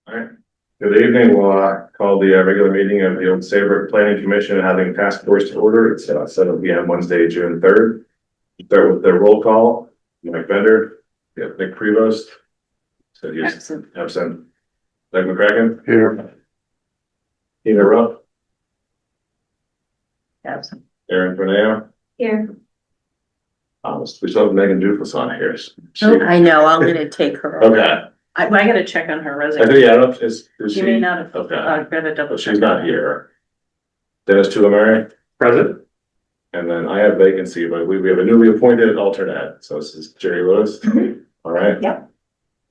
All right. Good evening. We'll call the regular meeting of the Saybrook Planning Commission and Housing Task Force to order. It's 7 p.m. Wednesday, June 3rd. Start with the roll call. Mike Bender, Nick Prevost. So he's absent. Doug McCracken. Here. Tina Rupp. Absent. Aaron Ferneo. Here. We still have Megan Dufus on here. I know, I'm gonna take her. Okay. I gotta check on her I resume. think, I don't know if is she. You may not have. Okay. I've got to double But check. she's not here. Dennis Tulamari. Present. And then I have vacancy, but we have a newly appointed alternate. So this is Jerry Lewis. All right. Yep.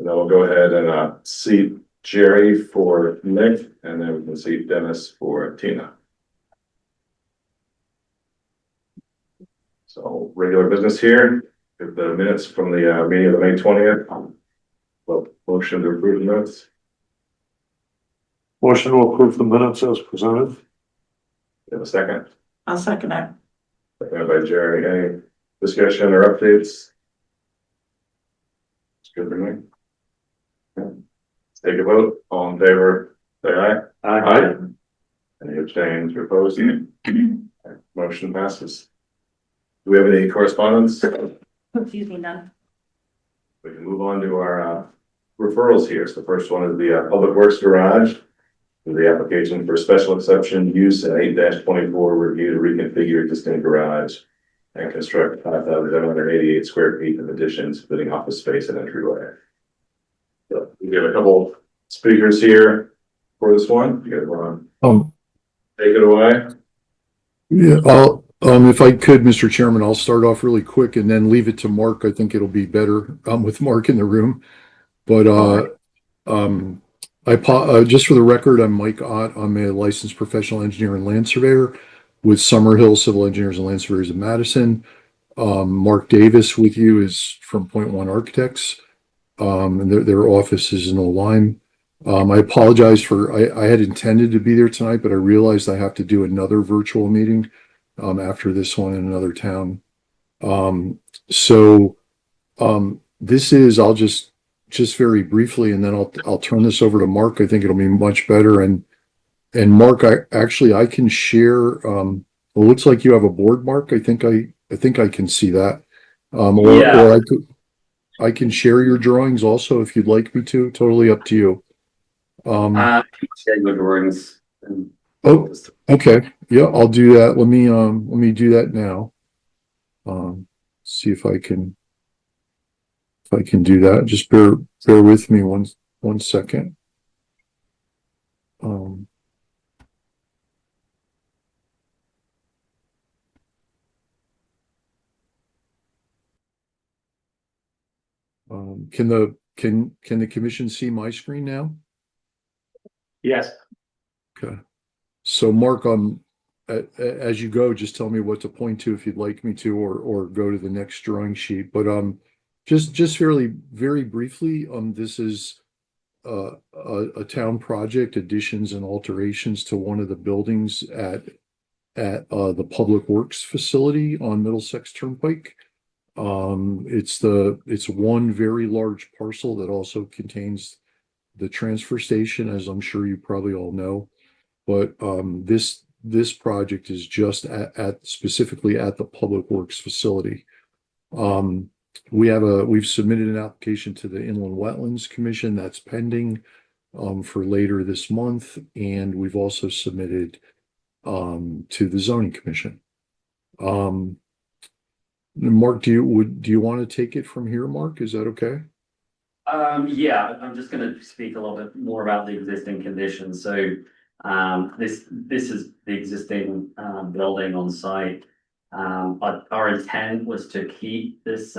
And then we'll go ahead and seat Jerry for Nick, and then we can seat Dennis for Tina. So regular business here. If the minutes from the meeting of the May 20th. Well, motion to approve the minutes. Motion to approve the minutes as presented. You have a second? I'll second that. Seconded by Jerry. Any discussion or updates? It's good for me. Okay. Let's take a vote. All in favor, say aye. Aye. Any abstains or opposed? Motion passes. Do we have any correspondence? Excuse me, none. We can move on to our referrals here. So the first one is the Public Works Garage. The application for special exception use in 8-24 review to reconfigure existing garage and construct 5,788 square feet of additions, including office space and entryway. So we have a couple speakers here for this one. You guys want to take it away? Yeah, if I could, Mr. Chairman, I'll start off really quick and then leave it to Mark. I think it'll be better with Mark in the room. But just for the record, I'm Mike Ott. I'm a licensed professional engineer and land surveyor with Summerhill Civil Engineers and Land Surveyors in Madison. Mark Davis with you is from Point One Architects, and their office is in Old Lyme. I apologize I had intended to be there tonight, but I realized I have to do another virtual meeting after this one in another town. This is, I'll just very briefly, and then I'll turn this over to Mark. I think it'll be much better. And Mark, I can share. It looks like you have a board, Mark. I think I can see that. Or I can share your drawings also if you'd like me to. Totally up to you. Share your drawings. Oh, okay. Yeah, I'll do that. Let me do that now. See if I can do that. Just bear with me one second. Can the commission see my screen now? Yes. Okay. So Mark, as you go, just tell me what to point to if you'd like me to, or go to the next drawing sheet. But just very briefly, this is a town project, additions and alterations to one of the buildings at the Public Works facility on Middlesex Turnpike. It's one very large parcel that also contains the transfer station, as I'm sure you probably all know. But this project is just specifically at the Public Works facility. We've submitted an application to the Inland Wetlands Commission that's pending for later this month, and we've also submitted to the Zoning Commission. Mark, do you want to take it from here, Mark? Is that okay? Yeah, I'm just going to speak a little bit more about the existing conditions. So this is the existing building on site. Our intent was to keep this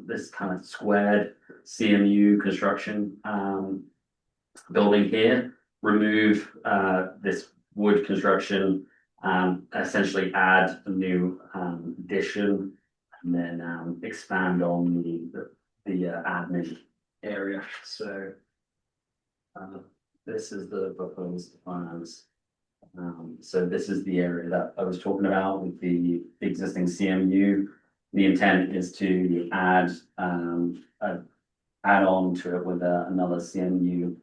this kind of squared CMU construction building here, remove this wood construction, essentially add a new addition, and then expand on the admin area. So this is the proposed plans. So this is the area that I was talking about with the existing CMU. The intent is to add on to it with another CMU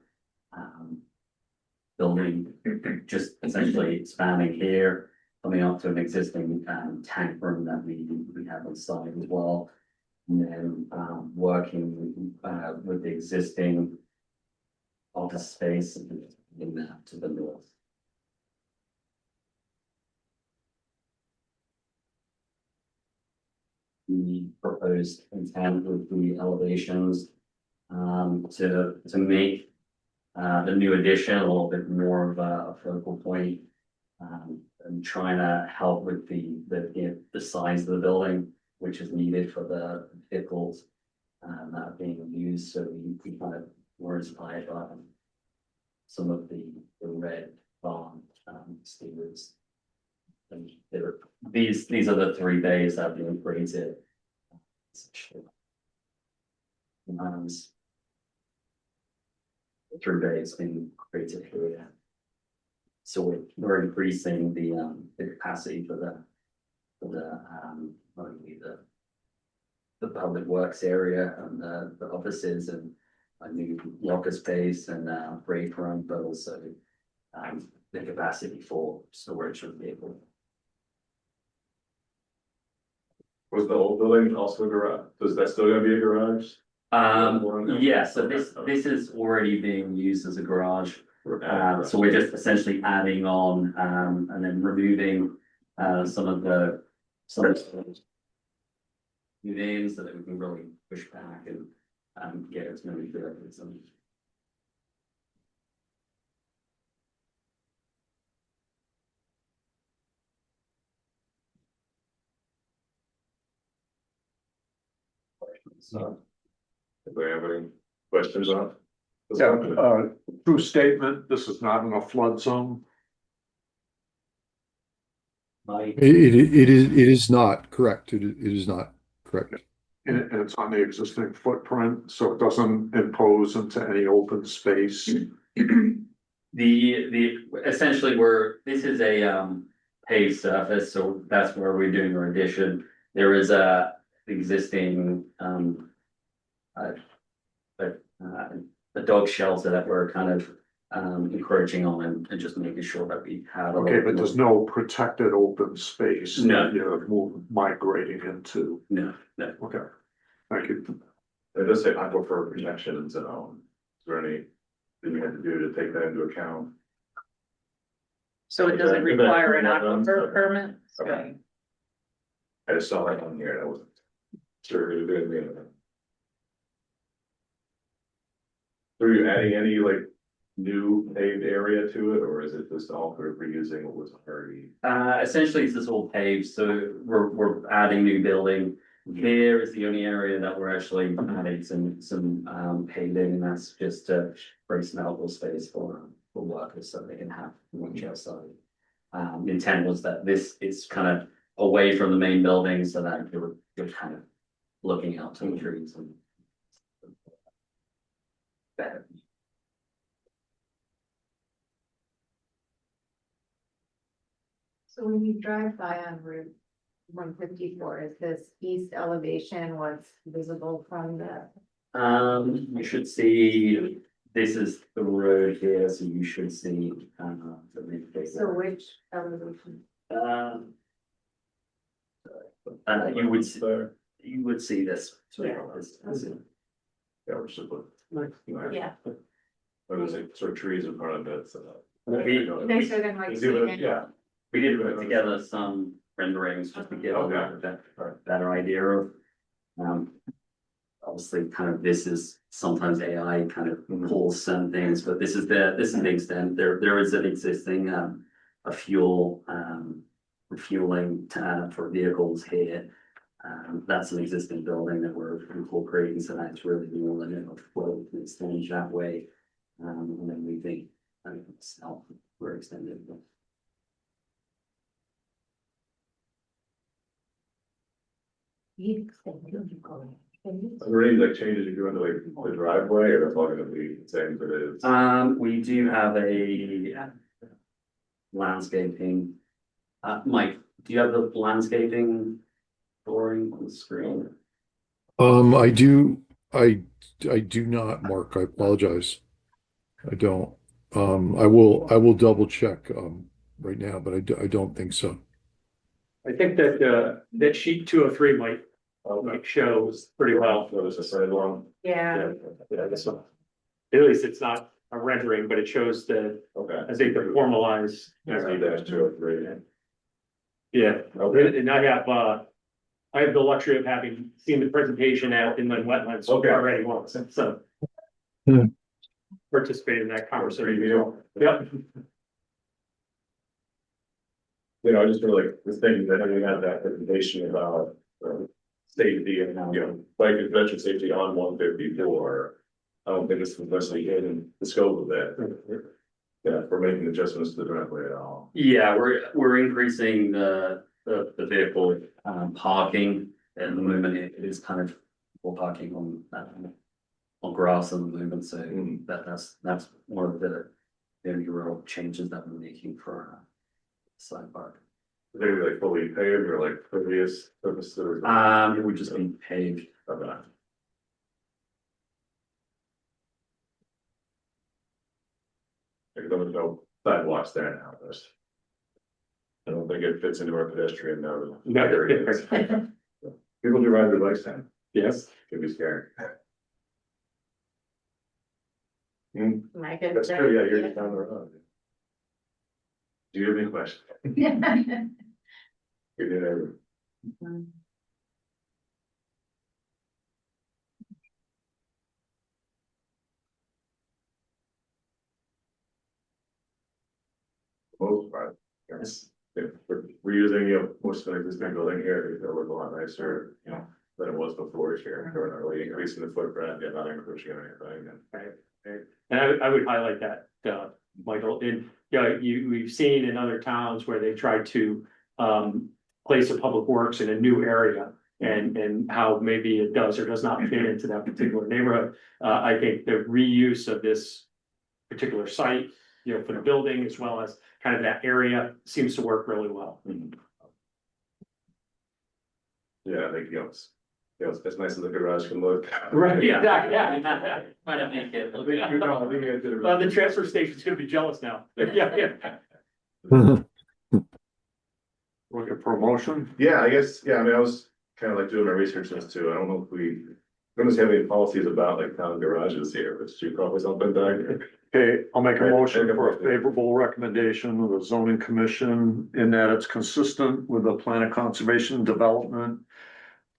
building, just essentially expanding here, coming up to an existing tank room that we have on site as well. And then working with the existing office space in that to the north. The proposed intent with the elevations to make the new addition a little bit more of a focal point. And trying to help with the size of the building, which is needed for the vehicles that are being used. So we kind of were inspired by some of the red barn steelers. And these are the 3 bays that have been created. The 3 bays being created here. So we're increasing the capacity for the public works area and the offices and a new locker space and break room, but also the capacity for storage of vehicles. Was the old building also a garage? Was that still gonna be a garage? Yeah, so this is already being used as a garage. So we're just essentially adding on and then removing some of the names so that we can really push back and get as many vehicles. So, if we have any questions on? this Yeah, one? true statement, this is not in a flood zone. It is not correct. It is not correct. And it's on the existing footprint, so it doesn't impose into any open space. Essentially this is a paved surface, so that's where we're doing our addition. There is a existing a dog shelter that we're kind of encouraging on and just making sure that we have. Okay, but there's no protected open space. No. that You're migrating into. No. Okay, thank you. It does say aquifer protection, so is there anything you had to do to take that into account? So it doesn't require an Okay. aquifer permit? Okay. I just saw that on here, I wasn't sure it was gonna be anything. So are you adding any like new paved area to it, or is it just all sort of reusing what was already? Essentially, it's just all paved, so we're adding new building. Here is the only area that we're actually adding some paving, and that's just to create some outdoor space for workers so they can have lunch outside. The intent was that this is kind of away from the main building so that you're kind of looking out to the trees and better. So when you drive by on Route 154, is this east elevation what's visible from the? You should see, this is the road here, so you should see, the main face. So which elevation? You would see this. Yeah. Yeah, we're just Yeah. Or there's like sort of trees in front of it, so. Nicer than like. seeing Yeah, We did put together some renderings just to give a better idea of. Obviously, kind of this is sometimes AI kind of pulls some things, but this is the extent. There is an existing a fuel refueling for vehicles here. That's an existing building that we're incorporating, so that's really the only limit of what we can extend that way. And then we think we're extended. are there any like changes you're doing to like the driveway, or that's all gonna be the same as it is? We do have a landscaping. Mike, do you have the landscaping drawing on the screen? I do not, Mark. I apologize. I don't. I will double check, right now, but I don't think so. I think that, that sheet 203 might show pretty well. So there's a side one. Yeah, Yeah, this one. At least it's not a rendering, but it shows the, Okay. I think the formalized. -203. Yeah, Okay. and I have the luxury of having seen the presentation at inland wetlands Okay. already once, so. Hmm. Participate in that conversation. Preview. Yep. You know, I just feel like this thing that we had that presentation about safety and, bike and pedestrian safety on 154. I don't think this was necessarily in the scope of that. Yeah, if we're making adjustments to the driveway at all. Yeah, we're increasing the vehicle parking. At the moment, it is kind of full parking on grass at the moment, so that's one of the only real changes that we're making for side park. They're like fully paved or like previous purposes. It would just be paved. Okay. Like, there was no sidewalks there now, but I don't think it fits into our pedestrian node. No. areas. People do ride their bikes down, Yes. can be scary. my good. That's true, yeah, you're just down the road. Do you have any questions? You did everything. Most part, yes. If we're using, most of the existing building here, it look a lot nicer, than it was before here. We're not really increasing the footprint, yet not encroaching on anything. And I would highlight that, Michael, and, we've seen in other towns where they try to, place a public works in a new area. And how maybe it does or does not fit into that particular neighborhood. I think the reuse of this particular site, for the building as well as kind of that area seems to work really well. Yeah, I think, it's nice as the garage can look. Right, yeah. Might have make it. I think I did it Well, the transfer station's gonna be jealous now. Yeah. Looking for a motion? Yeah, I guess, I mean, I was kind of like doing my research on this too. I don't know if we don't have any policies about like town garages here, but should probably something back. Okay, I'll make a motion for a favorable recommendation of the zoning commission in that it's consistent with the plan of conservation and development.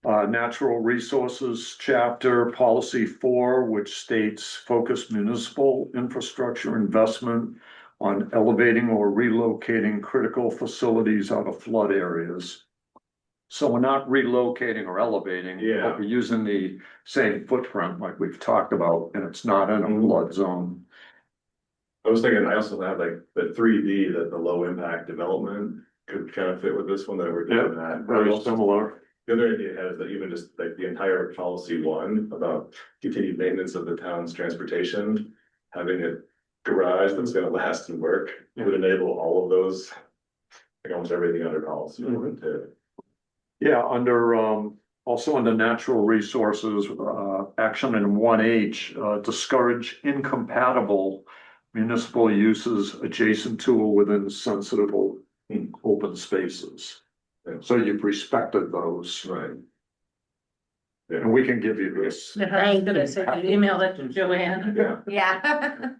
Natural resources chapter policy 4, which states focus municipal infrastructure investment on elevating or relocating critical facilities out of flood areas. So we're not relocating or elevating, Yeah. but we're using the same footprint like we've talked about, and it's not in a flood zone. I was thinking, I also have like the 3D, that the low impact development could kind of fit with this one that we're doing that. Very similar. The other idea is that even just like the entire policy 1 about continued maintenance of the town's transportation, having a garage that's gonna last and work would enable all of those. Like almost everything under policy 1 too. Yeah, under, also under natural resources, action in 1H, discourage incompatible municipal uses adjacent to or within sensitive open spaces. So you've respected those. Right. And we can give you this. I was gonna say, email that to Joanne. Yeah, Yeah.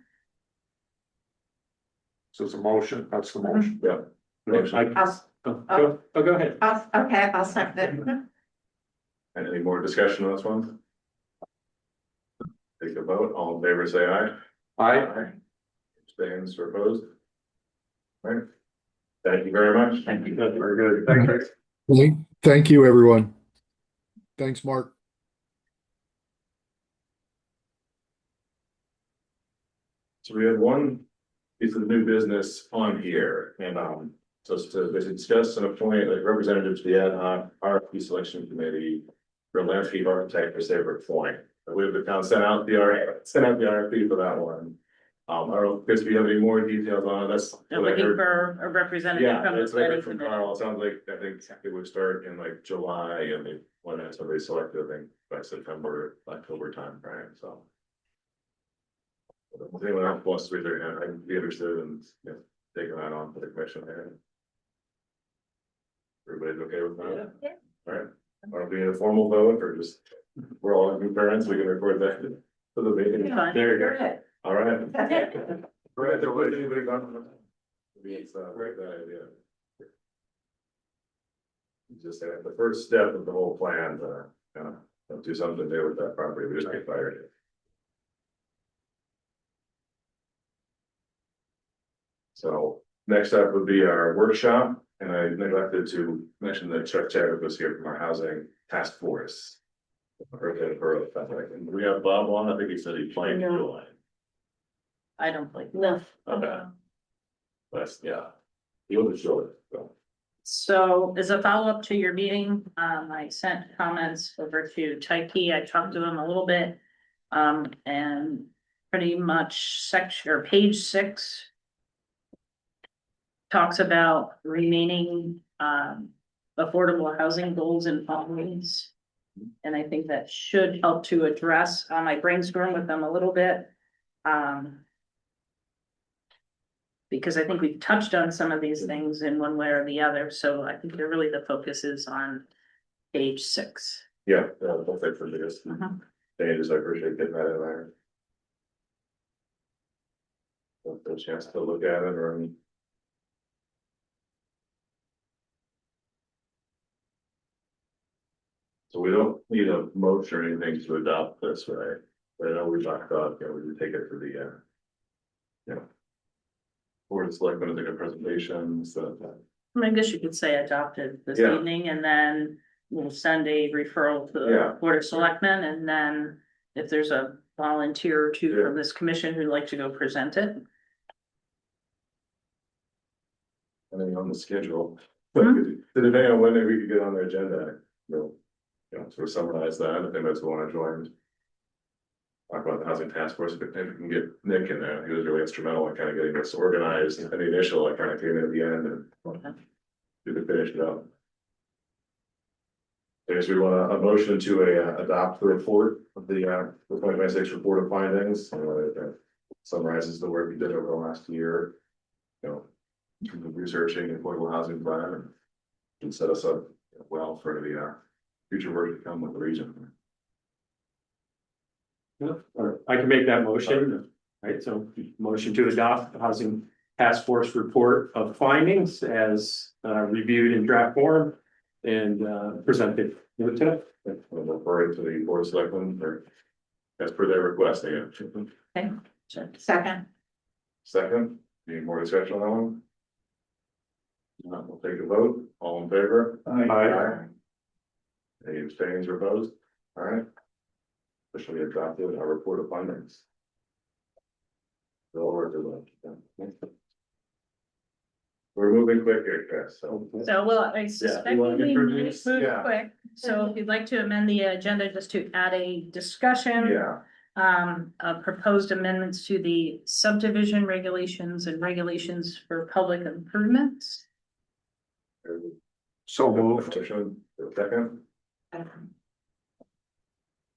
So it's a motion, that's the motion. yeah. Motion. Go ahead. Okay, I'll second. And any more discussion on this one? Take a vote, all in favor, say aye. Aye. Abstains or opposed? All right. Thank you very much. Thank you. Very good, thank you. Thank you, everyone. Thanks, Mark. So we had one piece of new business on here, and just to discuss and appoint a representative to the ad hoc RFP selection committee for landscape architect for Saybrook Point. We have the town sent out the RFP for that one. I don't know, Chris, if you have any more details on it, that's. They're what I looking heard. for a representative Yeah, from the it's like planning from committee. Carl, it sounds like, I think it would start in like July and they want to have somebody selected, I think, by September, October timeframe, so. If anyone else wants to read their hand, I can be interested in, you know, taking that on for the commission there. Everybody's okay with that? Yeah. All right, are we in a formal vote or just, we're all new parents, we can record that for the meeting? Fine. There you go. All right. Yeah. Right, there was anybody gone? Maybe it's right, that idea. Just the first step of the whole plan, do something new with that property, we just get fired. So next up would be our workshop, and I neglected to mention that Chuck Chadwick was here from our housing task force. We have Bob on, I think he said he planned to join. I don't like, no. Okay. That's, yeah. He'll just show it, so. So as a follow-up to your meeting, I sent comments over to Tyke. I talked to him a little bit. And pretty much section or page 6 talks about remaining, affordable housing goals and policies. And I think that should help to address, I brainstormed with them a little bit. Because I think we've touched on some of these things in one way or the other, so I think they're really the focus is on page 6. Yeah, that's it for this. Mhm. Changes, I appreciate getting that in there. Have a chance to look at it or. So we don't need a motion or anything to adopt this, right? But I know we talked about, we would take it for the, Board of Selectmen, like a presentation, so. I guess you could say adopted this Yeah. evening, and then we'll send a referral to Yeah. the Board of Selectmen, and then if there's a volunteer or two Yeah. from this commission who'd like to go present it. I mean, on the schedule. Mhm. Depending on when we could get on the agenda, sort of summarize that, if anybody's want to join. Talk about the housing task force, but maybe we can get Nick in there, he was really instrumental in kind of getting this organized, and the initial, I kind of came in at the end and we could finish it up. I guess we want a motion to adopt the report of the 2026 report of findings, that summarizes the work we did over the last year. In terms of researching affordable housing plan and set us up well for the future work to come with the region. I can make that motion, right, so motion to adopt the housing task force report of findings as reviewed in draft form and presented. We'll refer it to the Board of Selectmen or as per their request, Okay, second. Second, any more discussion on that one? Not, we'll take a vote, all in favor? Aye. Any abstains or opposed? All right. Officially adopted our report of findings. We'll work it. We're moving quick here, Chris, so. So, well, I suspect wanna we get through move these? Yeah. quick, so if you'd like to amend the agenda just to add a discussion. Yeah, Proposed amendments to the subdivision regulations and regulations for public improvements. So moved. Second,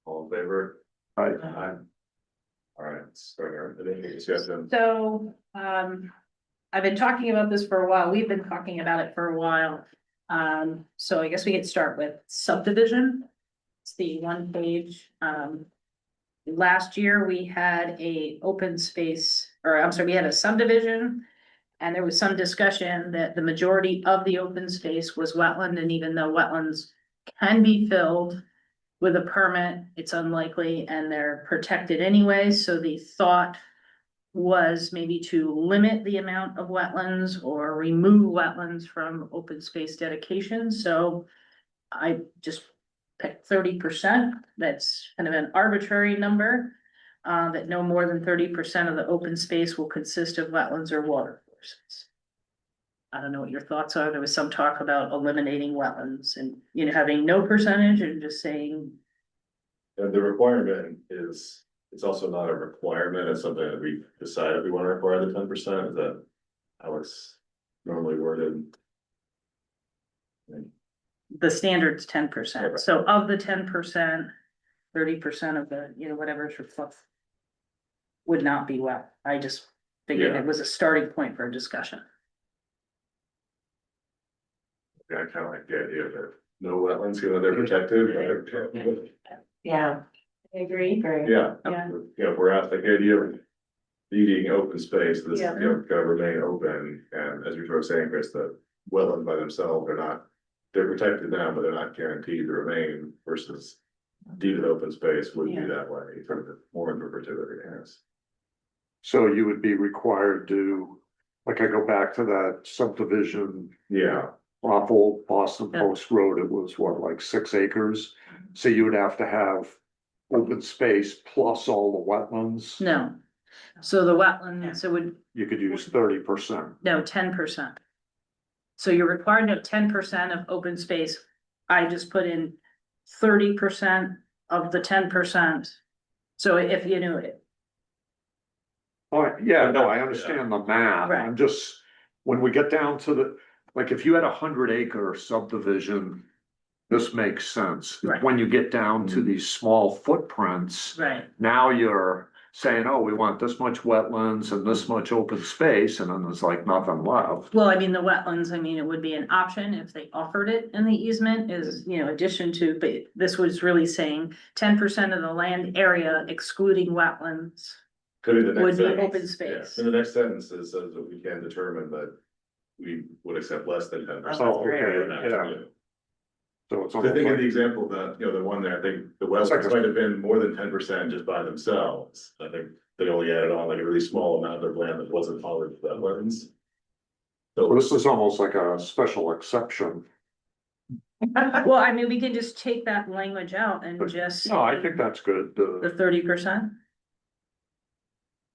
all in favor? Aye. Aye. All right, start our discussion. So, I've been talking about this for a while. We've been talking about it for a while. So I guess we could start with subdivision. It's the one page. Last year we had a open space, or I'm sorry, we had a subdivision. And there was some discussion that the majority of the open space was wetland, and even though wetlands can be filled with a permit, it's unlikely and they're protected anyway, so the thought was maybe to limit the amount of wetlands or remove wetlands from open space dedication, so I just picked 30%, that's kind of an arbitrary number. That no more than 30% of the open space will consist of wetlands or water courses. I don't know what your thoughts are. There was some talk about eliminating wetlands and, having no percentage and just saying. And the requirement is, it's also not a requirement, it's something that we decided we want to require the 10%, is that how it's normally worded? The standard's 10%, so of the 10%, 30% of the, whatever's reflected. would not be wet. I just figured Yeah. it was a starting point for a discussion. Yeah, I kind of like the idea that no wetlands, you know, they're protected. Yeah. I agree. Yeah, Yeah. you know, if we're at like the idea of needing open space, this, you Yeah. know, gotta remain open, and as you were saying, Chris, the wetlands by themselves are not. They're protected now, but they're not guaranteed to remain versus deeded open space would be Yeah. that way, sort of more interpretive, I guess. So you would be required to, like, I go back to that subdivision Yeah, off Old Boston Yeah. Post Road, it was what, like 6 acres? So you would have to have open space plus all the wetlands. No. So the wetlands, it would, You could use 30%. no, 10%. So you're required to have 10% of open space. I just put in 30% of the 10%. So if you knew it, Oh, yeah, no, I understand the math, Right. I'm just, when we get down to the, like, if you had 100 acre subdivision. This makes sense, Right. when you get down to these small footprints. right? Now you're saying, oh, we want this much wetlands and this much open space, and then there's like nothing left. Well, I mean, the wetlands, I mean, it would be an option if they offered it in the easement is, you know, addition to, but this was really saying 10% of the land area excluding wetlands could be the next would be sentence. open Yeah, space. in the next sentence, it says that we can determine that we would accept less than 10%. Oh, okay, yeah. So it's So I almost think in the like, example that, you know, the one there, I think the It's like wetlands a- might have been more than 10% just by themselves. I think they only added on like a really small amount of land that wasn't part of wetlands. well, So this is almost like a special exception. Well, I mean, we can just take that language out and just. No, I think that's good, The 30%?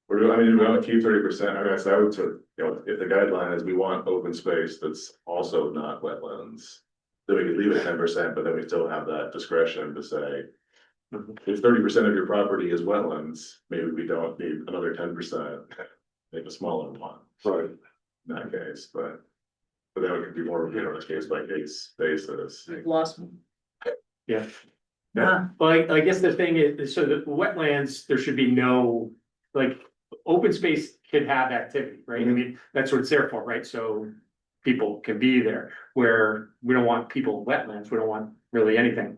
I mean, we want to keep 30%, I guess I would, you know, if the guideline is we want open space that's also not wetlands. Then we could leave it 10%, but then we still have that discretion to say. If 30% of your property is wetlands, maybe we don't need another 10%, make a smaller one right? in that case, but. But that would be more, you know, on a case by case basis. Lost. Yeah. Yeah. Well, I guess the thing is, so the wetlands, there should be no, like, open space can have activity, right? I mean, that's what it's there for, right? So people can be there, where we don't want people in wetlands, we don't want really anything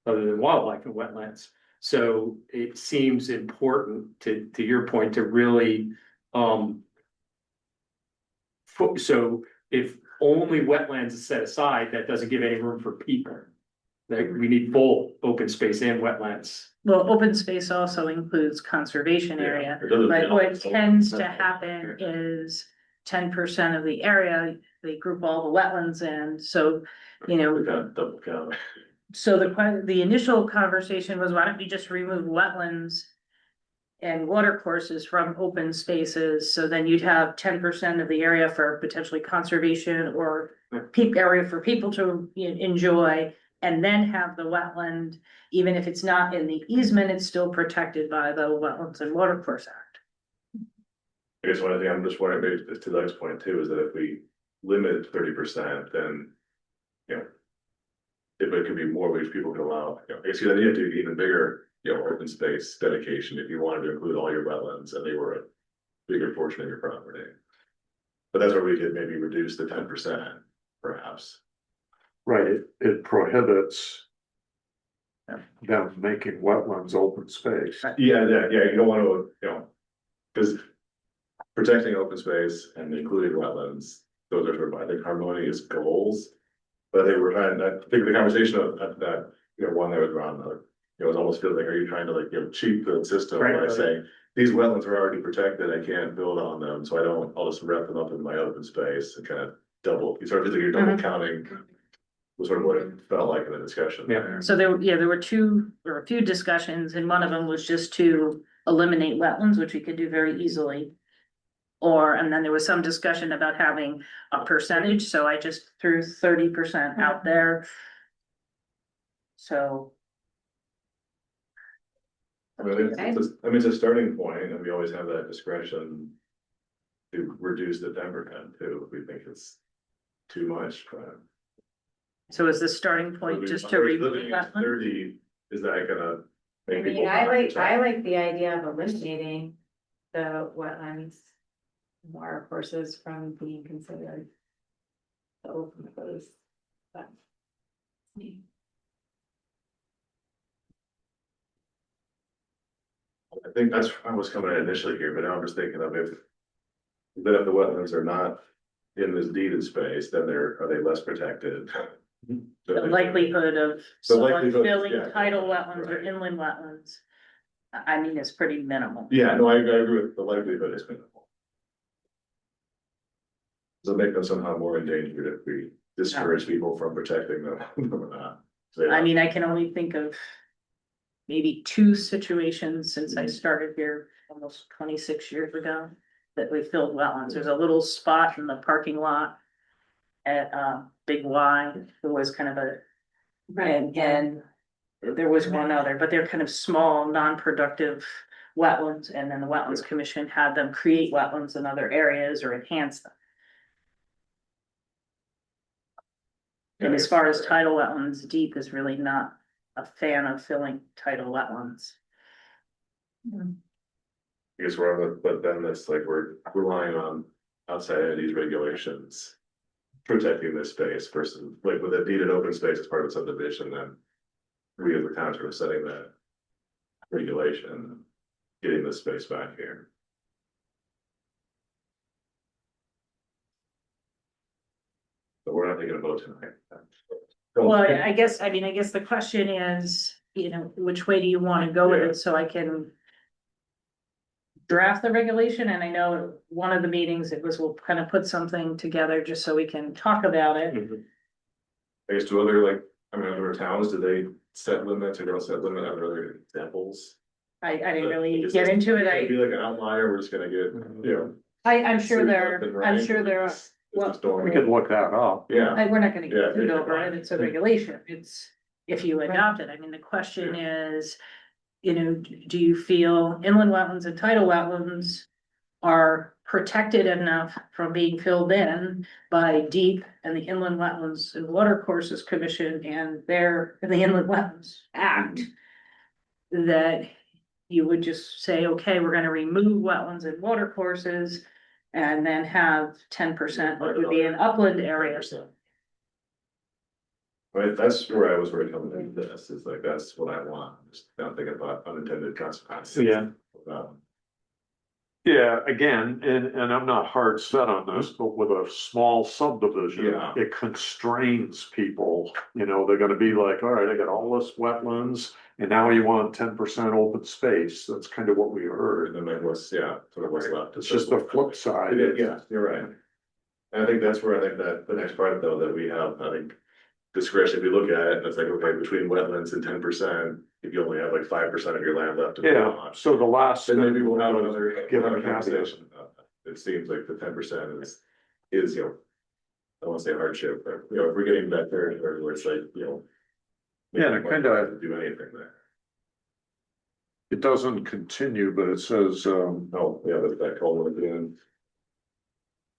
other than wildlife in wetlands. So it seems important to your point to really, so if only wetlands is set aside, that doesn't give any room for people. Like, we need full open space and wetlands. Well, open space also includes conservation area, but what tends to happen is 10% of the area, they group all the wetlands in, so, you know. We got double count. So the initial conversation was, why don't we just remove wetlands and water courses from open spaces, so then you'd have 10% of the area for potentially conservation or peak area for people to enjoy, and then have the wetland, even if it's not in the easement, it's still protected by the Wetlands and Watercourse Act. I guess one thing I'm just wondering, maybe to Doug's point too, is that if we limit 30%, then, you know. If it could be more, which people can allow, you know, I guess you then you have to be even bigger, you know, open space dedication if you wanted to include all your wetlands and they were a bigger portion of your property. But that's where we could maybe reduce the 10%, perhaps. Right, it prohibits. Them making wetlands open space. Yeah, you don't want to, you know, because protecting open space and including wetlands, those are sort of, I think, harmonious goals. But they were trying, I think the conversation of that, you know, one that was around, it was almost feels like, are you trying to like, you know, cheat the system Right. by saying, these wetlands are already protected, I can't build on them, so I'll just wrap them up in my open space and kind of double, you sort of feel like you're double counting. Was sort of what it felt like in the discussion Yeah. there. So there were a few discussions, and one of them was just to eliminate wetlands, which we could do very easily. And then there was some discussion about having a percentage, so I just threw 30% out there. So. I mean, it's a starting point, and we always have that discretion. To reduce the 10% too, if we think it's too much, but. So is the starting point just to remove Living at wetland? 30, is that gonna? I make mean, people I not like protect? the idea of eliminating the wetlands. Water courses from being considered. The open space. But- I think that's, I was coming at initially here, but now I'm just thinking of if the wetlands are not in this deeded space, then are they less protected? The likelihood of someone likelihood, filling yeah, tidal wetlands or right. inland wetlands. I mean, it's pretty minimal. Yeah, no, I agree with the likelihood is minimal. Does it make them somehow more endangered if we discourage people from protecting them or not? So, yeah. I mean, I can only think of maybe two situations since I started here almost 26 years ago that we filled wetlands. There's a little spot in the parking lot at Big Y. It was kind of a, and there was one other, but they're kind of small, non-productive wetlands. And then the Wetlands Commission had them create wetlands in other areas or enhance them. And as far as tidal wetlands, deep is really not a fan of filling tidal wetlands. I guess but then it's like we're relying on outside entities regulations. Protecting this space versus like with a deeded open space as part of a subdivision, then. We as the town are setting that. Regulation, getting this space back here. But we're not taking a vote tonight. Well, I guess the question is, which way do you want to go with it, so I can. Draft the regulation, and I know one of the meetings it was, we'll kind of put something together just so we can talk about it. I guess to other other towns, do they set limits or don't set limit, are there examples? I didn't really get into it, It'd be like an outlier, we're just gonna get, I'm sure there, I'm sure there are, We could look that up. Yeah, we're not gonna Yeah, get sued over it, it's a regulation, it's, if you adopt it, I mean, the question is. Do you feel inland wetlands and tidal wetlands are protected enough from being filled in by deep and the Inland Wetlands and Water Courses Commission and the Inland Wetlands Act? That you would just say, okay, we're gonna remove wetlands and water courses and then have 10%, what would be an upland area. Right, that's where I was worried coming into this, is like, that's what I want, just not thinking about unintended consequences. Yeah. Yeah, again, and I'm not hard set on this, but with a small subdivision, Yeah. it constrains people. They're gonna be like, all right, I got all this wetlands, and now you want 10% open space. That's kind of what we heard. And then there was, sort of what's left. It's just the flip side. Yeah, you're right. And I think that's where I think that the next part though, that we have, I think. Discretion, if you look at it, and it's like, okay, between wetlands and 10%, if you only have like 5% of your land left. to build Yeah, on, so the last. then maybe we'll have another Give another a caveat. conversation about that. It seems like the 10% is, I don't wanna say hardship, but, if we're getting that territory where it's like, Yeah, and it kinda- do anything there. It doesn't continue, but it says, Oh, yeah, that colon again.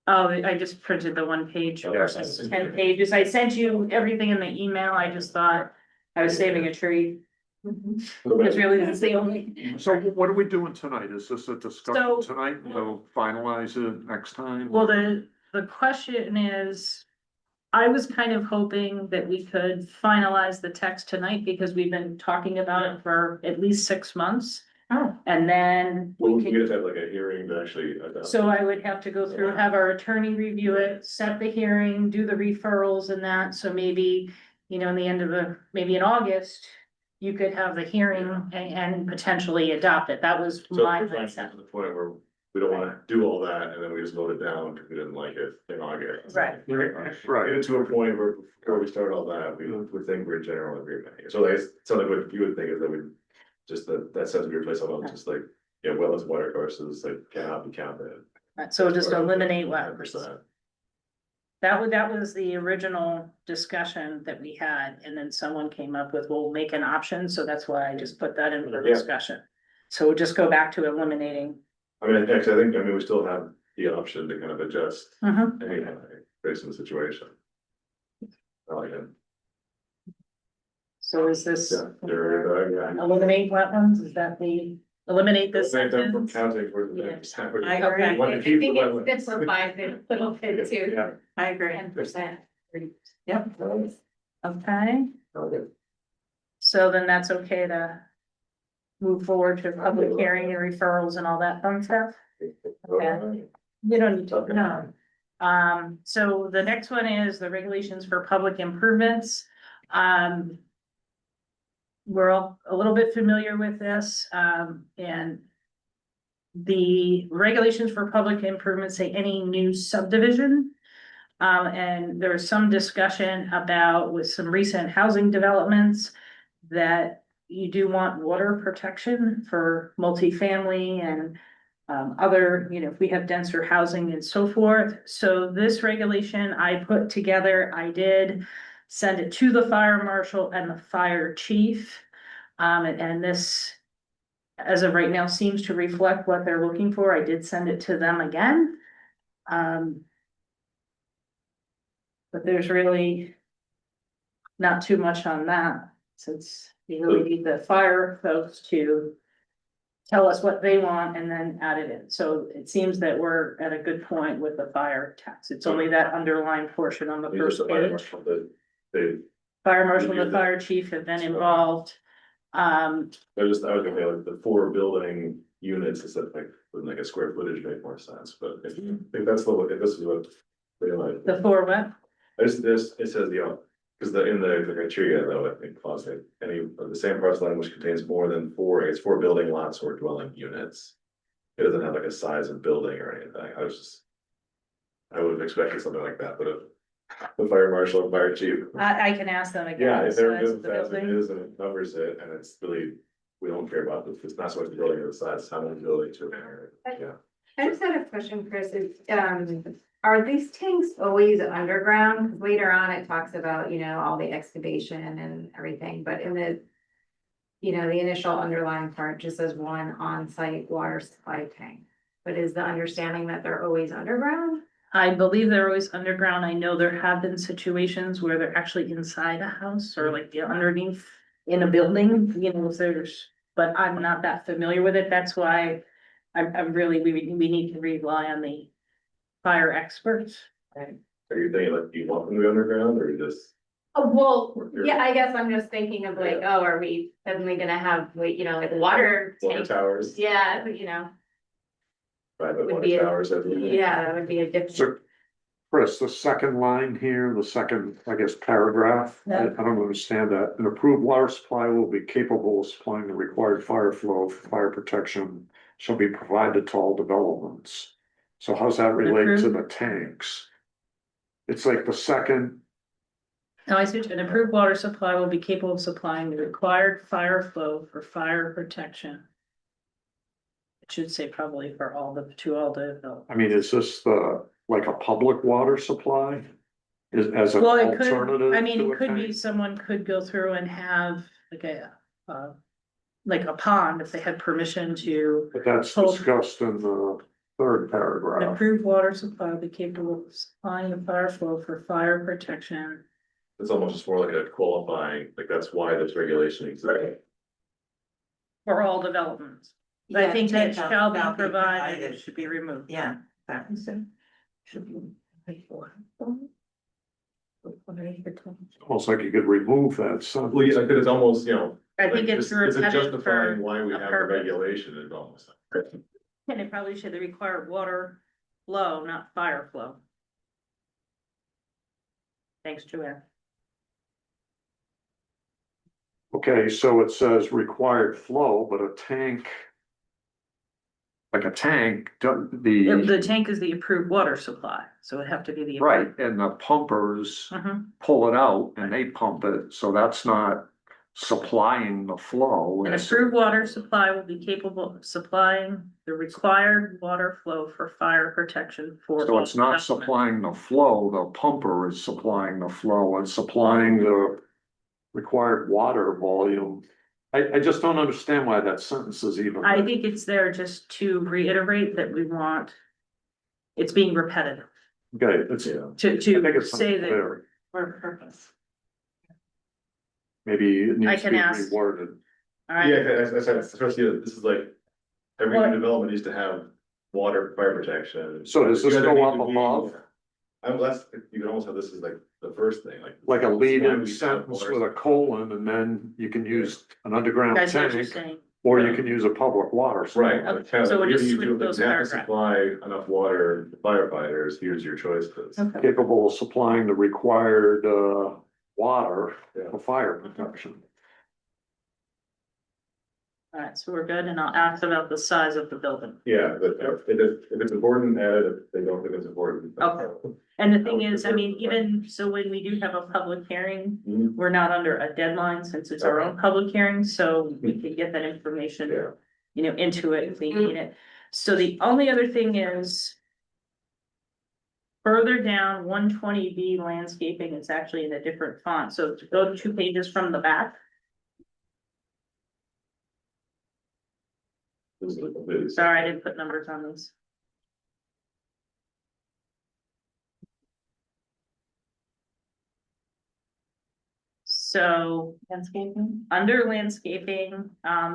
Oh, I just printed the one page versus Yeah. 10 pages. I sent you everything in the email. I just thought I was saving a tree. Because really, that's the only. so what are we doing tonight? Is this a So- discussion tonight? We'll finalize it next time? Well, the question is, I was kind of hoping that we could finalize the text tonight because we've been talking about it for at least 6 months. Oh. And then Well, we we can, just have like a hearing to actually. so I would have to go through, have our attorney review it, set the hearing, do the referrals and that, so maybe. In the end of maybe in August, you could have the hearing and potentially adopt it. That was So my we're trying to get mindset. to the point where we don't wanna do all that and then we just vote it down because we didn't like it in August. Right. Right. Get it to a point where before we start all that, we would think we're in general agreement here. So I guess something what you would think is that we just that says we replace all of just like, wetlands, water courses, like cannot be counted. So just eliminate wetlands. 10%. That was the original discussion that we had, and then someone came up with, we'll make an option, so that's why I just put that in for Yeah. discussion. So we'll just go back to eliminating. I mean, actually, we still have the option to kind of adjust Mhm. anything based on the situation. I like it. So is this Yeah, yeah. eliminate wetlands, is that the eliminate this Save them from sentence. counting for the Yeah. 50%. I agree. Want to I keep think the it wetlands. simplifies it a little bit too. Yeah. I agree. 10%. Yep. Okay, so then that's okay to move forward to public hearing and referrals and all that fun stuff? Okay. You don't need to, no. So the next one is the regulations for public improvements. We're all a little bit familiar with this, and the regulations for public improvements say any new subdivision. And there's some discussion about with some recent housing developments that you do want water protection for multifamily and other, if we have denser housing and so forth. So this regulation I put together, I did send it to the fire marshal and the fire chief. And this, as of right now, seems to reflect what they're looking for. I did send it to them again. But there's really not too much on that, since you really need the fire folks to tell us what they want and then add it in. So it seems that we're at a good point with the fire tax. It's only that underlying portion on the Just first the fire page. marshal, they, Fire marshal and Review the that. fire chief have been involved. I was gonna say like the 4 building units instead of like a square footage make more sense, but if that's if this is what they like. The 4 what? This, it says, because in the criteria though, I think clause that any of the same parcel line which contains more than 4, it's 4 building lots or dwelling units. It doesn't have like a size of building or anything, I would have expected something like that, but if the fire marshal and fire chief. I can ask them again. Yeah, if So they're that's good, the as it building. is, and it covers it, and it's really, we don't care about this, it's not so much the building or the size, it's how many buildings are there, yeah. I just had a question, Chris, are these tanks always underground? 'Cause later on it talks about, all the excavation and everything, but in the, the initial underlying part just says one on-site water supply tank. But is the understanding that they're always underground? I believe they're always underground. I know there have been situations where they're actually inside a house or like underneath in a building, if there's, but I'm not that familiar with it. That's why I'm really, we need to rely on the fire experts. Are you thinking like, do you want them to be underground, or you just? Oh, well, yeah, I guess I'm just thinking of like, oh, are we suddenly gonna have, like, like water Water tanks? towers, Yeah, private would water be a- towers everywhere. yeah, that would be a different. So, Chris, the second line here, the second, I guess, paragraph, I Yeah. don't understand that. An approved water supply will be capable of supplying the required fire flow, fire protection shall be provided to all developments. So how's that relate to the tanks? It's like the second, Now I said an approved water supply will be capable of supplying the required fire flow for fire protection. It should say probably for all the. I mean, is this like a public water supply? As an Well, it could, alternative I mean, to it a could be tank? someone could go through and have like a pond if they had permission to. But that's hold- discussed in the third An paragraph. approved water supply will be capable of supplying the fire flow for fire protection. It's almost just more like a qualifying, like that's why this regulation exists. For all developments. I think that shall be provided, it should be removed. Yeah, that should be. Almost like you could remove that sentence. Well, yeah, because it's almost, I think like, it's is it repetitive justifying for, why we a have the purpose. regulation, is almost. and it probably should require water flow, not fire flow. Thanks, Joanne. Okay, so it says required flow, but a tank. Like a tank, The tank is the approved water supply, so it'd have to be the. right, and the pumpers Mhm. pull it out and they pump it, so that's not supplying the flow. An It's- approved water supply will be capable of supplying the required water flow for fire protection for. So it's not all supplying the flow, the pumper is supplying the flow and supplying the required water volume. I just don't understand why that sentence is even. I think it's there just to reiterate that we want. It's being repetitive, Okay, it's, I Yeah. to think it's say that unclear. for a purpose. Maybe it needs to can be ask. reworded. All Yeah, right, I said, especially, this is like, every Well- new development needs to have water, fire protection. So does this You either go need up to be- above? Unless, you can almost have this as like the first thing, like. Like a this is why lead-in we have sentence water. with a colon, and then you can use an underground Guys, what you're tank, saying. or you can use a public water. supply. Right, Okay, kind of so like, we'll just you switch do those exactly paragraphs. supply enough water to firefighters, here's your choices. Okay. Capable of supplying the required, water Yeah. for fire protection. All right, so we're good, and I'll ask about the size of the building. Yeah, but if it's important, add it, if they don't think it's important. Okay. And the thing is, I mean, even so, when we do have a public hearing, Mhm. we're not under a deadline since it's our own public hearing, so we can get that information. Yeah. You know, into it if we need it. So the only other thing is. Further down, 120B landscaping is actually in a different font, so to go 2 pages from the back. This is completely- Sorry, I didn't put numbers on these. So landscaping, under landscaping,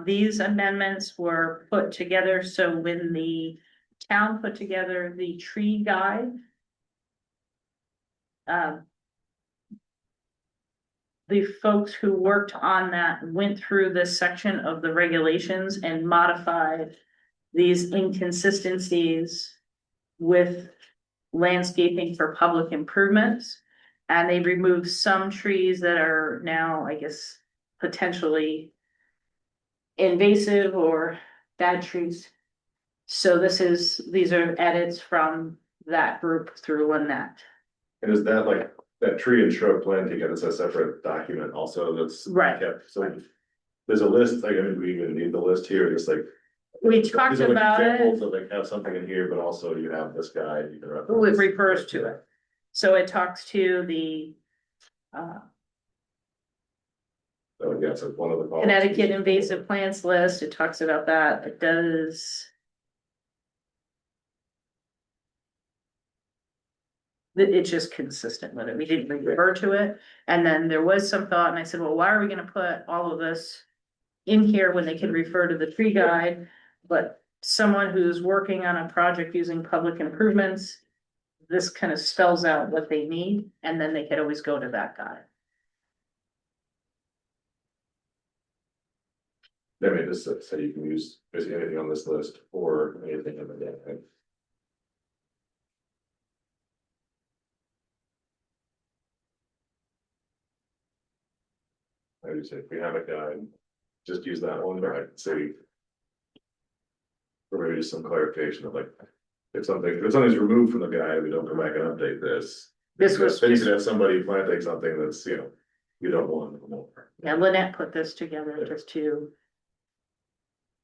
these amendments were put together, so when the town put together the tree guide. The folks who worked on that went through this section of the regulations and modified these inconsistencies with landscaping for public improvements. And they removed some trees that are now, I guess, potentially invasive or bad trees. So these are edits from that group through Lynette. And is that like, that tree and shrub planting, it's a separate document also that's. Right. Kept, so there's a list, like, I mean, we even need the list here, just like. We talked these are like about examples it, of like, have something in here, but also you have this guide, you can it reference. refers to it. So it talks to the So yeah, so one of the. policies. Connecticut invasive plants list, it talks about that, it does. It's just consistent with it, we didn't refer to it, and then there was some thought, and I said, well, why are we gonna put all of this? In here when they can refer to the tree guide, but someone who's working on a project using public improvements. This kind of spells out what they need, and then they could always go to that guide. I mean, just so you can use basically anything on this list or anything in the day. I would say if we have a guide, just use that one, or I'd say. Or maybe just some clarification of like, if something's removed from the guide, we don't go back and update this. This was Then you just, could have somebody planting something that's, you don't want anymore. yeah, Lynette put this together just to,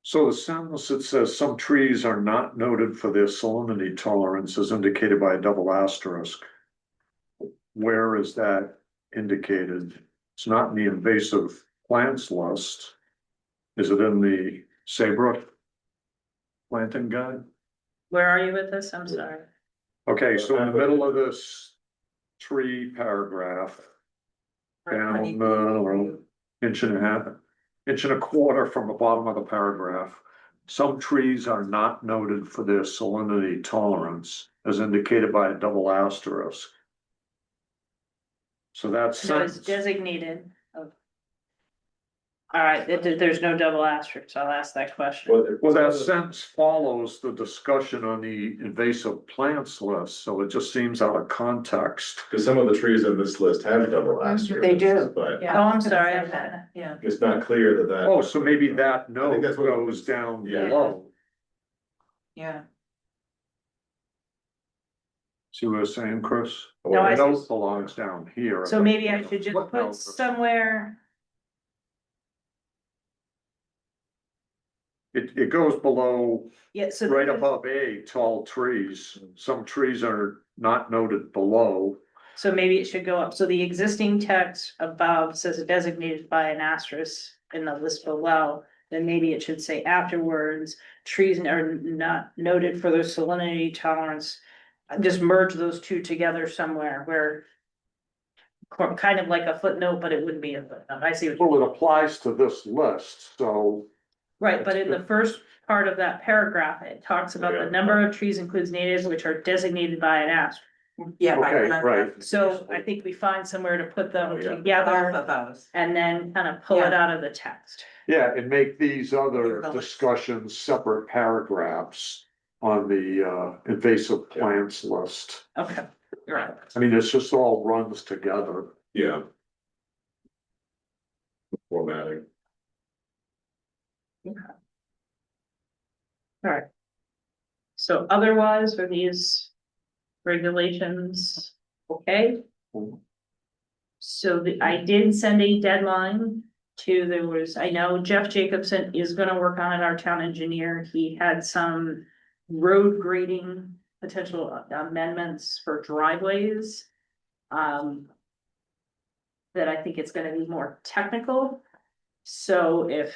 So the sentence that says some trees are not noted for their salinity tolerance as indicated by a double asterisk. Where is that indicated? It's not in the invasive plants list. Is it in the Saybrook planting guide? where are you with this? I'm sorry. Okay, so in the middle of this tree paragraph, down, inch and a half, inch and a quarter from the bottom of the paragraph. Some trees are not noted for their salinity tolerance as indicated by a double asterisk. So that's. So it's designated. Oh. All right, there's no double asterisk, so I'll ask that question. Well, that sentence follows the discussion on the invasive plants list, so it just seems out of context. Because some of the trees in this list have double asterisks. They do. But Oh, I'm sorry, I had, yeah. it's not clear that. Oh, so maybe that note that's what- goes down Yeah. below. Yeah. See what I'm saying, Chris? No, I The see. note belongs down here. So maybe I should just Footnote. put somewhere, It goes below, yeah, so. right above A, tall trees. Some trees are not noted below. So maybe it should go up, so the existing text above says designated by an asterisk in the list below. Then maybe it should say afterwards, trees are not noted for their salinity tolerance. Just merge those two together somewhere where. Kind of like a footnote, but it wouldn't be a footnote, I see what you. Well, it applies to this list, so Right, but in the first part of that paragraph, it talks about the number of trees includes natives which are designated by an asterisk. Yeah. I Okay, remember right. So I think we find somewhere to put them Oh, yeah. Both together of those. and then kind of pull it Yeah. out of the text. Yeah, and make these other Relevant. discussions separate paragraphs on the invasive plants list. Okay, you're right. I mean, it's just all runs together. Yeah. Formatting. Alright. So otherwise, are these regulations okay? So I did send a deadline to, I know Jeff Jacobson is gonna work on it, our town engineer. He had some road grading potential amendments for driveways. That I think it's gonna be more technical. So if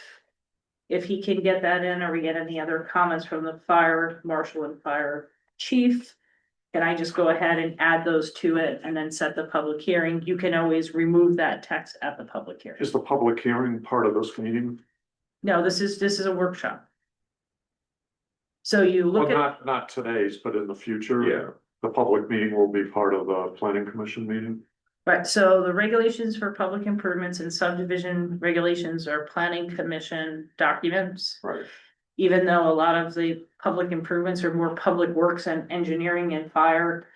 he can get that in, or we get any other comments from the fire marshal and fire chief, can I just go ahead and add those to it and then set the public hearing? You can always remove that text at the public hearing. Is the public hearing part of this meeting? No, this is a workshop. So you Well, look at, not today's, but in the future. Yeah. The public meeting will be part of the planning commission meeting. right, so the regulations for public improvements and subdivision regulations are planning commission documents. Right. Even though a lot of the public improvements are more public works and engineering and fire.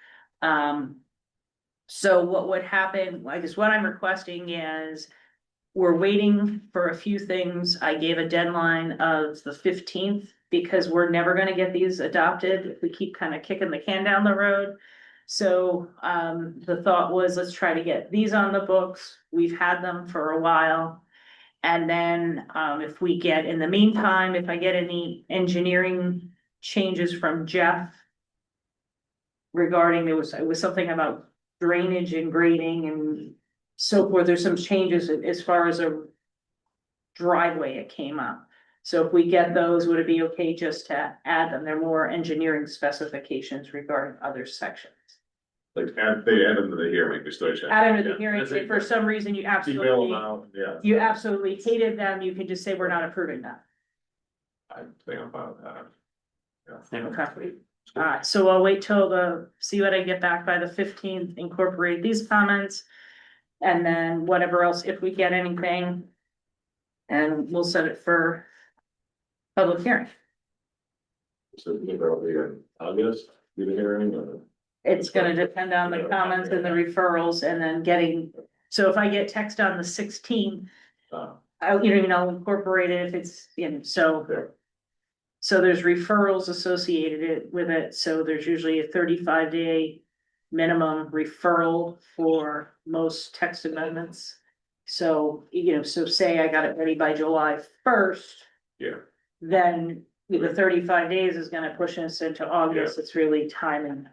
So what would happen, I guess what I'm requesting is, we're waiting for a few things. I gave a deadline of the 15th because we're never gonna get these adopted if we keep kind of kicking the can down the road. So, the thought was, let's try to get these on the books. We've had them for a while. And then, if we get, in the meantime, if I get any engineering changes from Jeff. Regarding, it was something about drainage and grading and so forth, there's some changes as far as a. Driveway it came up, so if we get those, would it be okay just to add them? They're more engineering specifications regarding other sections. Like, they added to the hearing, we still check. Add them to the Yeah. hearing, That's if it. for some reason you Email them absolutely, out, yeah. you absolutely hated them, you can just say we're not approving that. I think I'm fine with that. Okay. Alright, so I'll wait till see what I get back by the 15th, incorporate these comments. And then whatever else, if we get anything. And we'll set it for public hearing. So you think that'll be in August, do the hearing, or? It's gonna depend on the comments and the referrals and then getting, so if I get text on the 16th. Uh, I'll incorporate it if it's in, so. Okay. So there's referrals associated with it, so there's usually a 35-day minimum referral for most text amendments. So, so say I got it ready by July 1st, Yeah, then the 35 days is gonna push us into August, it's really timing.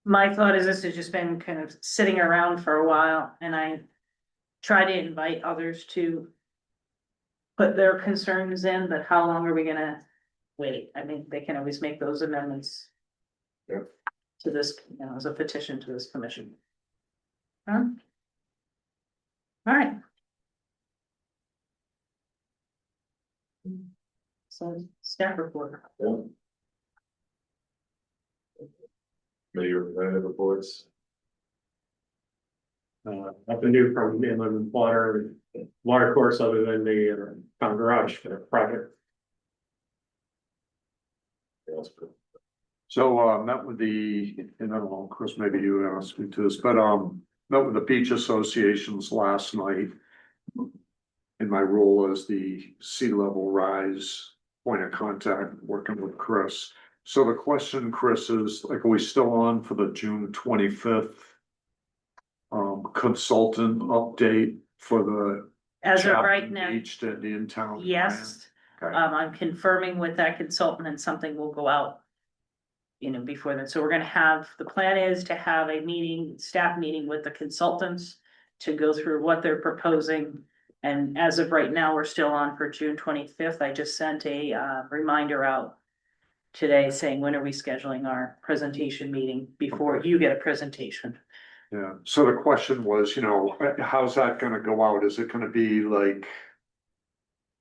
My thought is this has just been kind of sitting around for a while, and I try to invite others to put their concerns in, but how long are we gonna wait? I mean, they can always make those amendments. Yeah. To this, as a petition to this commission. Huh? All right. So staff report. yeah. Maybe your representative reports. Nothing new from inland water course other than the town garage for the project. Yeah, that's good. So, met with and I don't know, Chris, maybe you asked me to this, but, met with the beach associations last night. In my role as the sea level rise point of contact, working with Chris. So the question, Chris, is like, are we still on for the June 25th? Consultant update for the. As of right Chapman now, Beach to Indian Town. yes, Okay. I'm confirming with that consultant and something will go out. Before then, so we're gonna have, the plan is to have a meeting, staff meeting with the consultants. To go through what they're proposing, and as of right now, we're still on for June 25th. I just sent a reminder out. Today saying, when are we scheduling our presentation meeting before you get a presentation? Yeah, so the question was, how's that gonna go out? Is it gonna be like?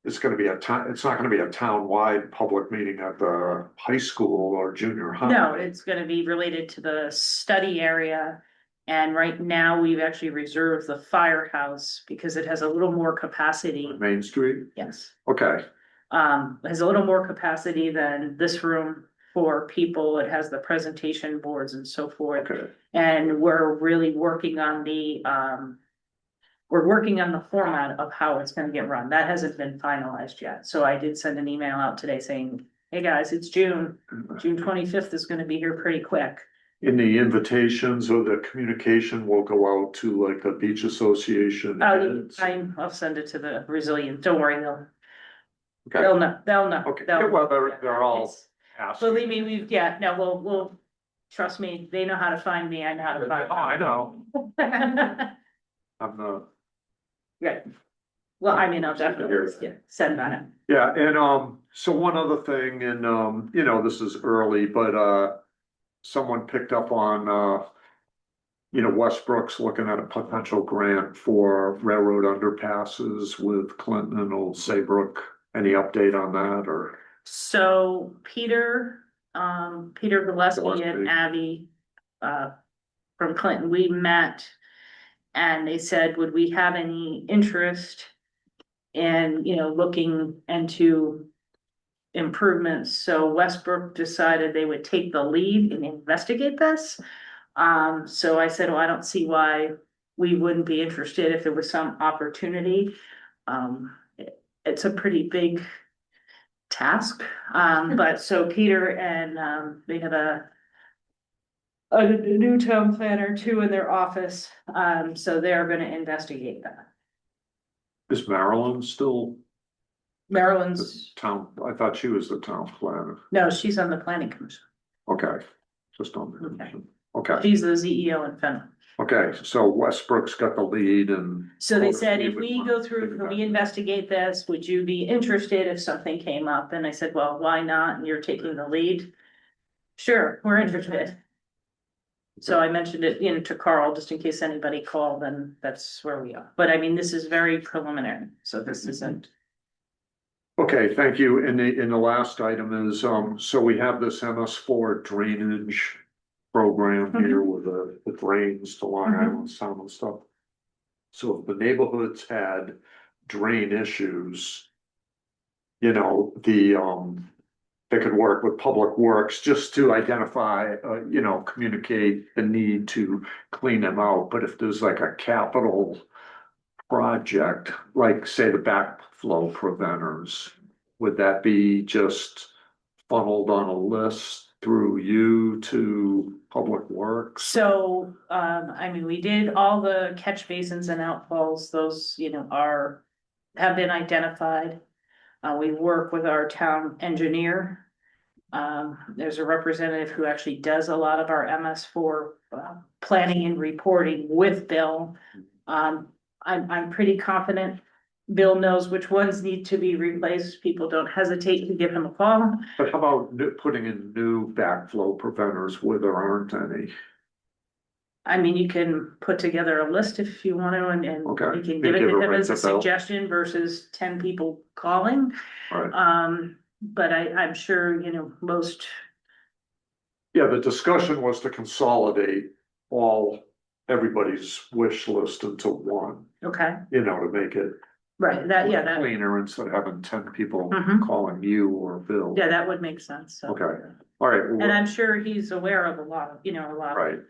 it's gonna be it's not gonna be a town-wide public meeting at the high school or junior high. No, it's gonna be related to the study area. And right now, we've actually reserved the firehouse because it has a little more capacity. Main Street, Yes. okay, Has a little more capacity than this room for people. It has the presentation boards and so forth. okay, And we're really working on we're working on the format of how it's gonna get run. That hasn't been finalized yet. So I did send an email out today saying, hey, guys, it's June. June 25th is gonna be here pretty quick. in the invitations or the communication will go out to like the beach association. heads? I'll send it to the resilient. Don't worry, Okay, they'll know, they'll know. okay, They'll- well, they're all It's- asking. Believe me, we'll, trust me, they know how to find me. I know how to find Oh, I know, them. I'm the. Right. Well, I mean, I'll definitely send that in. Yeah, and so one other thing, and this is early, but someone picked up on Westbrook's looking at a potential grant for railroad underpasses with Clinton and Old Saybrook. Any update on that or? So Peter Gillespie Gillespie. and Abby, from Clinton, we met. And they said, would we have any interest in, looking into improvements? So Westbrook decided they would take the lead and investigate this. So I said, well, I don't see why we wouldn't be interested if there was some opportunity. It's a pretty big task. But so Peter and, they have a new town planner too in their office, so they're gonna investigate that. Is Marilyn still the Maryland's, town? I thought she was the town planner. no, she's on the planning commission. Okay, just on the commission. Okay, She's the CEO in Fenton. okay, so Westbrook's got the lead and. So they said, if we go through, can we investigate this? Would you be interested if something came up? And I said, well, why not? And you're taking the lead. Sure, we're interested. So I mentioned it, to Carl, just in case anybody called, and that's where we are. But I mean, this is very preliminary, so this isn't. Okay, thank you. And the last item is, so we have this MS4 drainage program here with the drains to Long Island Sound and stuff. So if the neighborhoods had drain issues, they could work with Public Works just to identify, communicate the need to clean them out. But if there's like a capital project, like say the backflow preventers, would that be just funneled on a list through you to Public Works? So, I mean, we did all the catch basins and outfalls, those, have been identified. We work with our town engineer. There's a representative who actually does a lot of our MS4 planning and reporting with Bill. I'm pretty confident Bill knows which ones need to be replaced. People don't hesitate to give him a call. But how about putting in new backflow preventers where there aren't any? I mean, you can put together a list if you want to, and Okay. you can give it Give to it him right as a to Bill. suggestion versus 10 people calling. All right. But I'm sure, most, Yeah, the discussion was to consolidate everybody's wish list into one, okay, to make it right, that, cleaner instead of having 10 people Mhm. calling you or Bill. yeah, that would make sense, so. Okay. All right, And I'm sure he's aware of a lot of. right.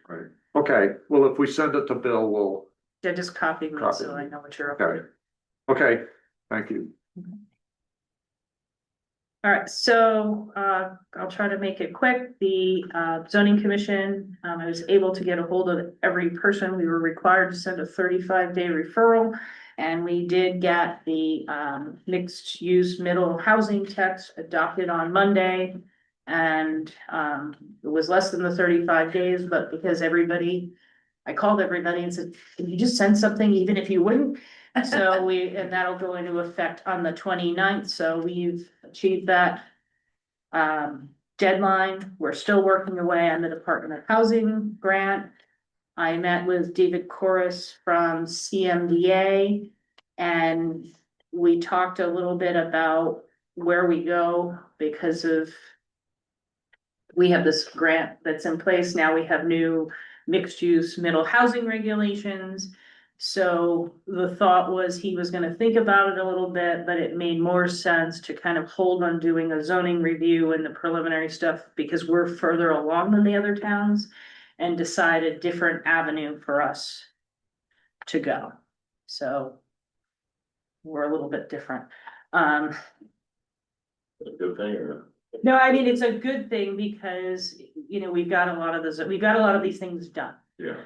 Okay, well, if we send it to Bill, we'll, Yeah, just copy me, Copy so me. I know what you're up okay. to. Okay, thank you. All right, so, I'll try to make it quick. The, zoning commission, I was able to get a hold of every person. We were required to send a 35-day referral. And we did get the, mixed use middle housing text adopted on Monday. And, it was less than the 35 days, but because I called everybody and said, can you just send something even if you wouldn't? So and that'll go into effect on the 29th, so we've achieved that. Deadline, we're still working away on the Department of Housing grant. I met with David Corus from CMDA, and we talked a little bit about where we go because of. We have this grant that's in place now, we have new mixed use middle housing regulations. So the thought was he was gonna think about it a little bit, but it made more sense to kind of hold on doing a zoning review and the preliminary stuff because we're further along than the other towns. And decide a different avenue for us to go, so. We're a little bit different. A good thing or? No, I mean, it's a good thing because, you know, we've got a lot of these things done. Yeah.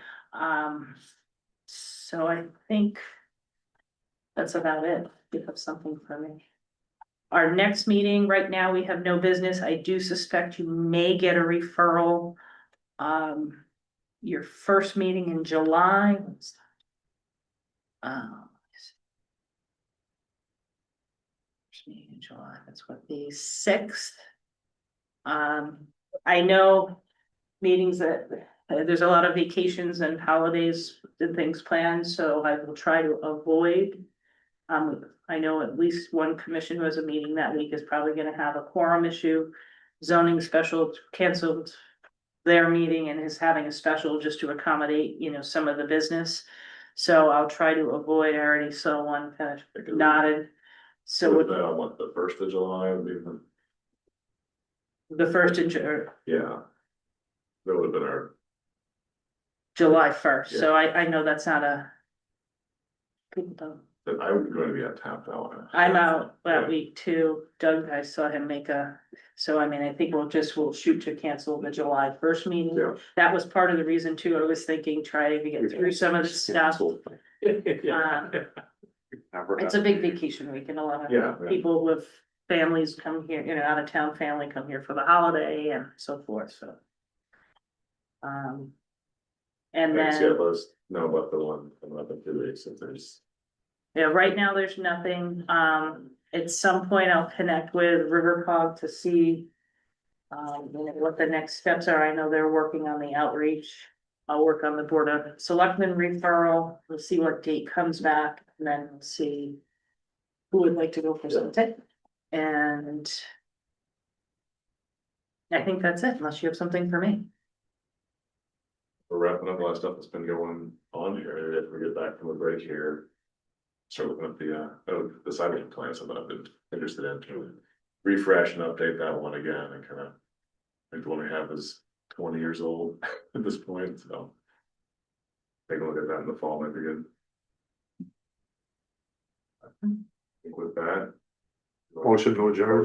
So I think. That's about it. You have something for me. Our next meeting, right now, we have no business. I do suspect you may get a referral. Your first meeting in July. First meeting in July, that's what, the 6th? I know meetings that, there's a lot of vacations and holidays and things planned, so I will try to avoid. I know at least one commission who has a meeting that week is probably gonna have a quorum issue. Zoning special canceled their meeting and is having a special just to accommodate, you know, some of the business. So I'll try to avoid, I already saw one kind of nodded. So So with that, I want the 1st of July would be the first of yeah. That would have been our, July 1st, so I know that's not a. People don't, that I was going to be at Tap Valley. I'm out that Yeah. week too. Doug, I saw him make so I mean, I think we'll shoot to cancel the July 1st meeting. Yeah. That was part of the reason too. I was thinking, trying to get through some of the stuff. It's a big vacation week and a lot Yeah, of yeah. people with families come here, you know, out of town family come here for the holiday and so forth, so. And Thanks, yeah, then, let us know about the one, about the 2 weeks if there's. yeah, right now there's nothing. At some point I'll connect with Rivercog to see. You know, what the next steps are. I know they're working on the outreach. I'll work on the Board of Selectmen referral. We'll see what date comes back and then we'll see. Who would like to go present it? And. I think that's it, unless you have something for me. We're wrapping up a lot of stuff that's been going on here, if we get back from the break here. Start looking at the sidewalk plan, something I've been interested in to refresh and update that one again and kind of. I think the one we have is 20 years old at this point, so. Take a look at that in the fall, might be good. I think with that. Motion to adjourn.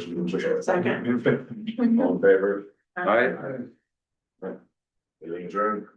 Second. All in favor? Aye. Meeting adjourned.